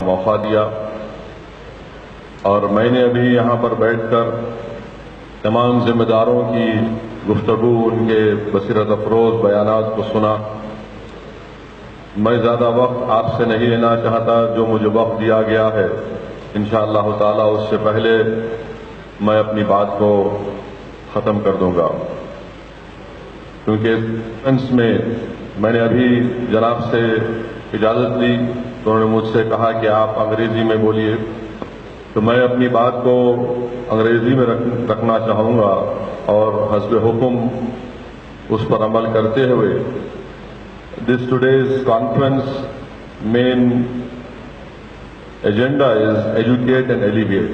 موقع دیا، اور میں نے ابھی یہاں پر بیٹھ کر تمام ذمہ داروں کی گفتگو، ان کے بصیرت افروز بیانات کو سنا۔ میں زیادہ وقت آپ سے نہیں لینا چاہتا، جو مجھے وقت دیا گیا ہے انشاءاللہ تعالی اس سے پہلے میں اپنی بات کو ختم کر دوں گا، کیونکہ میں نے ابھی جناب سے اجازت لی تو انہوں نے مجھ سے کہا کہ آپ انگریزی میں بولیے، تو میں اپنی بات کو انگریزی میں رکھنا چاہوں گا، اور حسب حکم اس پر عمل کرتے ہوئے this today's conference main agenda is educate and alleviate.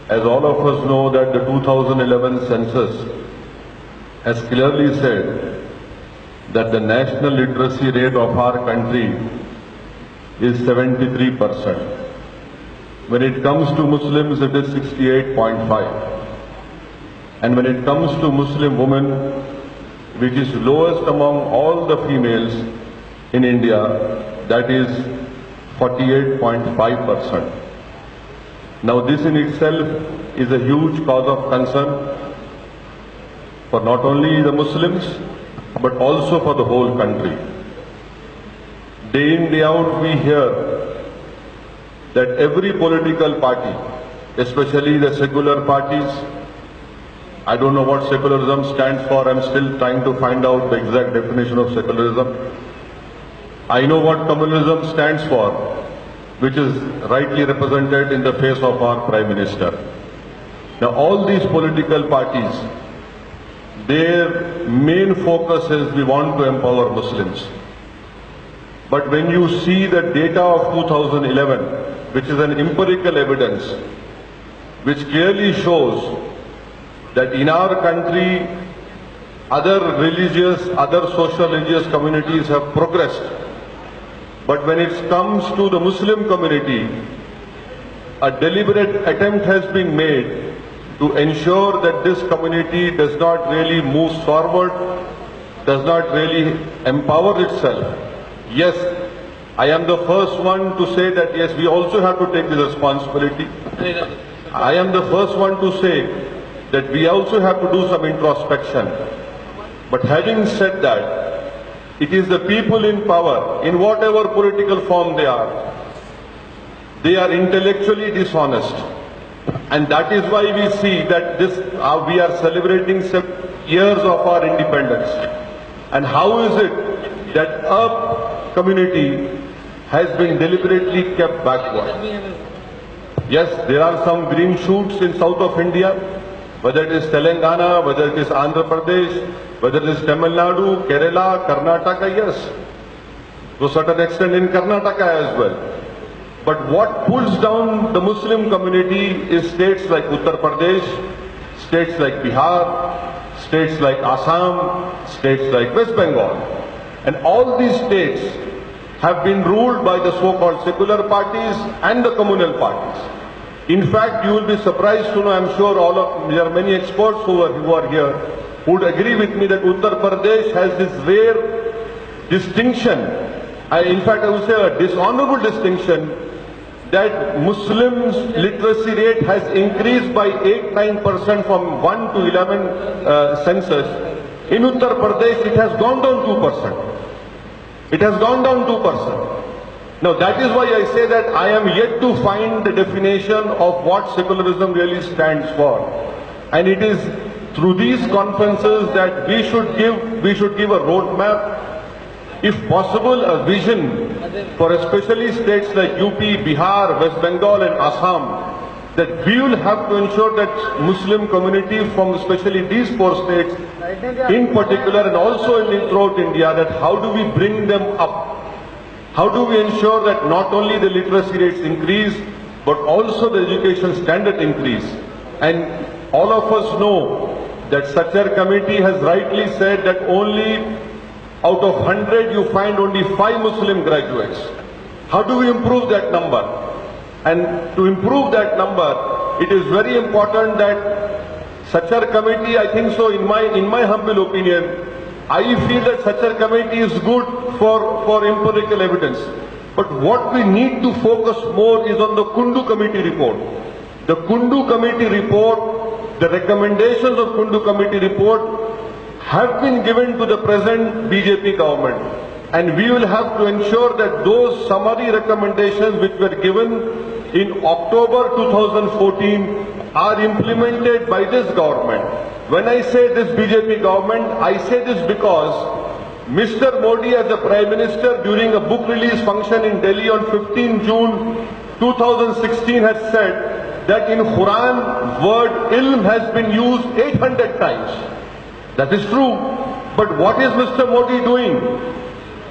As all of us know that the 2011 census has clearly said that the national literacy rate of our country is 73%. When it comes to Muslims, it is 68.5. And when it comes to Muslim women, which is lowest among all the females in India, that is 48.5%. Now this in itself is a huge cause of concern for not only the Muslims, but also for the whole country. Day in, day out, we hear that every political party, especially the secular parties, I don't know what secularism stands for. I'm still trying to find out the exact definition of secularism. I know what communalism stands for, which is rightly represented in the face of our Prime Minister. Now, all these political parties, their main focus is we want to empower Muslims. But when you see the data of 2011, which is an empirical evidence, which clearly shows that in our country, other social religious communities have progressed. But when it comes to the Muslim community, a deliberate attempt has been made to ensure that this community does not really move forward, does not really empower itself. Yes, I am the first one to say that yes, we also have to take this responsibility. I am the first one to say that we also have to do some introspection. But having said that, it is the people in power, in whatever political form they are intellectually dishonest. And that is why we see that we are celebrating 7 years of our independence. And how is it that our community has been deliberately kept backward? Yes, there are some green shoots in south of India, whether it is Telangana, whether it is Andhra Pradesh, whether it is Tamil Nadu, Kerala, Karnataka, yes, to a certain extent in Karnataka as well. But what pulls down the Muslim community is states like Uttar Pradesh, states like Bihar, states like Assam, states like West Bengal. And all these states have been ruled by the so-called secular parties and the communal parties. In fact, you will be surprised to know, I'm sure there are many experts who are here who would agree with me that Uttar Pradesh has this rare distinction, in fact I would say a dishonorable distinction, that Muslims literacy rate has increased by 8-9% from 1 to 11 census. In Uttar Pradesh it has gone down 2%. It has gone down 2%. Now that is why I say that I am yet to find the definition of what secularism really stands for. And it is through these conferences that we should give a roadmap, if possible a vision for especially states like UP, Bihar, West Bengal and Assam, that we will have to ensure that Muslim community from especially these 4 states in particular and also throughout India, that how do we bring them up? How do we ensure that not only the literacy rates increase, but also the education standard increase? And all of us know that Sachar committee has rightly said that only out of 100 you find only 5 Muslim graduates. How do we improve that number? And to improve that number, it is very important that Sachar committee, I think so, in my humble opinion, I feel that Sachar committee is good for empirical evidence. But what we need to focus more is on the Kundu Committee report. The Kundu Committee report, the recommendations of Kundu Committee report have been given to the present BJP government. And we will have to ensure that those summary recommendations which were given in October 2014 are implemented by this government. When I say this BJP government, I say this because Mr. Modi as the Prime Minister during a book release function in Delhi on 15 June 2016 has said that in Quran word ilm has been used 800 times. That is true. But what is Mr. Modi doing?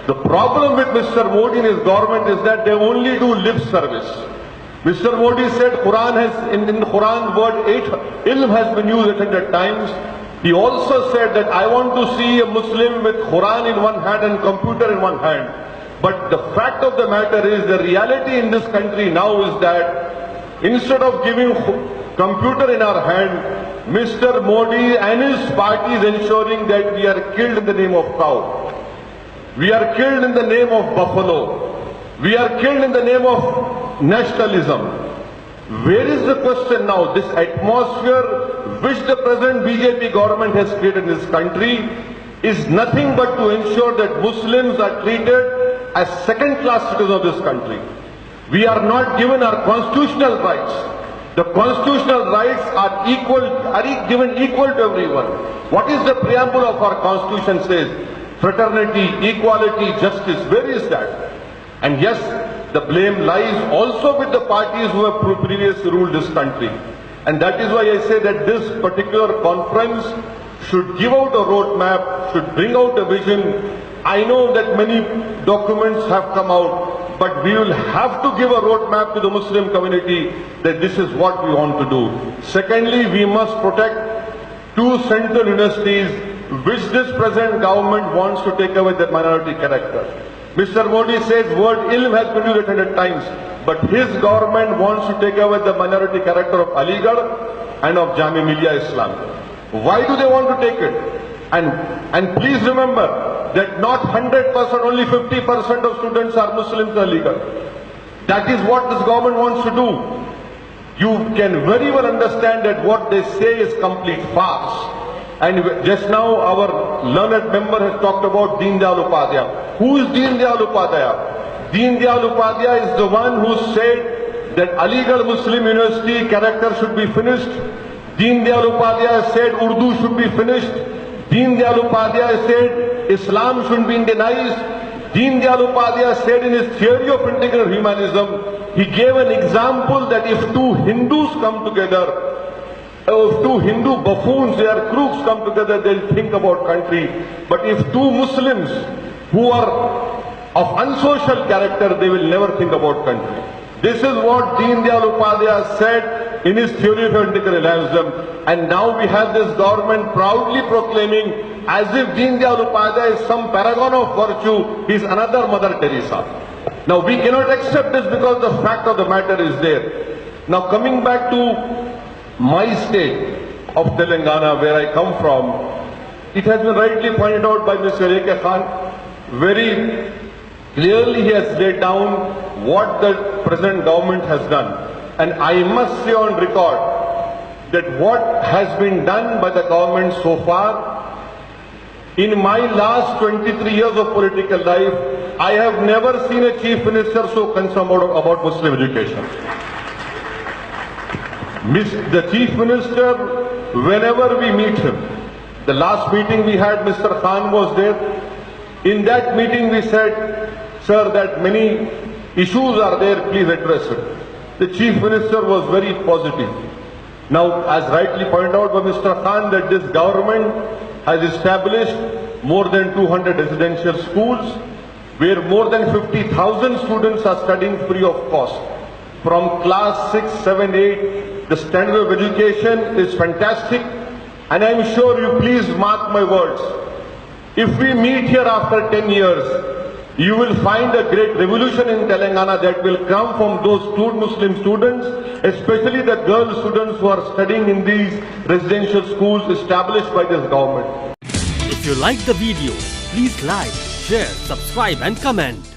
The problem with Mr. Modi and his government is that they only do lip service. Mr. Modi said Quran has, in the Quran word ilm has been used 800 times. He also said that I want to see a Muslim with Quran in one hand and computer in one hand. But the fact of the matter is, the reality in this country now is that instead of giving computer in our hand, Mr. Modi and his party is ensuring that we are killed in the name of cow. We are killed in the name of buffalo. We are killed in the name of nationalism. Where is the question now? This atmosphere which the present BJP government has created in this country is nothing but to ensure that Muslims are treated as second-class citizens of this country. We are not given our constitutional rights. The constitutional rights are given equal to everyone. What is the preamble of our constitution says? Fraternity, equality, justice. Where is that? And yes, the blame lies also with the parties who have previously ruled this country. And that is why I say that this particular conference should give out a roadmap, should bring out a vision. I know that many documents have come out, but we will have to give a roadmap to the Muslim community that this is what we want to do. Secondly, we must protect two central universities which this present government wants to take away their minority character. Mr. Modi says word ilm has been used 800 times, but his government wants to take away the minority character of Aligarh and of Jamia Millia Islam. Why do they want to take it? And please remember that not 100%, only 50% of students are Muslims in Aligarh. That is what this government wants to do. You can very well understand that what they say is complete farce. And just now our learned member has talked about Deen Dayal Upadhyaya. Who is Deen Dayal Upadhyaya? Deen Dayal Upadhyaya is the one who said that Aligarh Muslim University character should be finished. Deen Dayal Upadhyaya said Urdu should be finished. Deen Dayal Upadhyaya said Islam shouldn't be Indianized. Deen Dayal Upadhyaya said in his theory of integral humanism, he gave an example that if two Hindus come together, if two Hindu buffoons, they are crooks, come together, they'll think about country. But if two Muslims who are of unsocial character, they will never think about country. This is what Deen Dayal Upadhyaya said in his theory of integral humanism. And now we have this government proudly proclaiming as if Deen Dayal Upadhyaya is some paragon of virtue, he is another Mother Teresa. Now we cannot accept this because the fact of the matter is there. Now coming back to my state of Telangana, where I come from, it has been rightly pointed out by Mr. A.K. Khan. Very clearly he has laid down what the present government has done. And I must say on record that what has been done by the government so far, in my last 23 years of political life, I have never seen a chief minister so concerned about Muslim education. The chief minister, whenever we meet him, the last meeting we had, Mr. Khan was there. In that meeting we said, sir, that many issues are there, please address it. The chief minister was very positive. Now, as rightly pointed out by Mr. Khan, that this government has established more than 200 residential schools, where more than 50,000 students are studying free of cost. From class 6, 7, 8, the standard of education is fantastic. And I am sure you please mark my words. If we meet here after 10 years, you will find a great revolution in Telangana that will come from those Muslim students, especially the girl students who are studying in these residential schools established by this government. If you like the video, please like, share, subscribe and comment.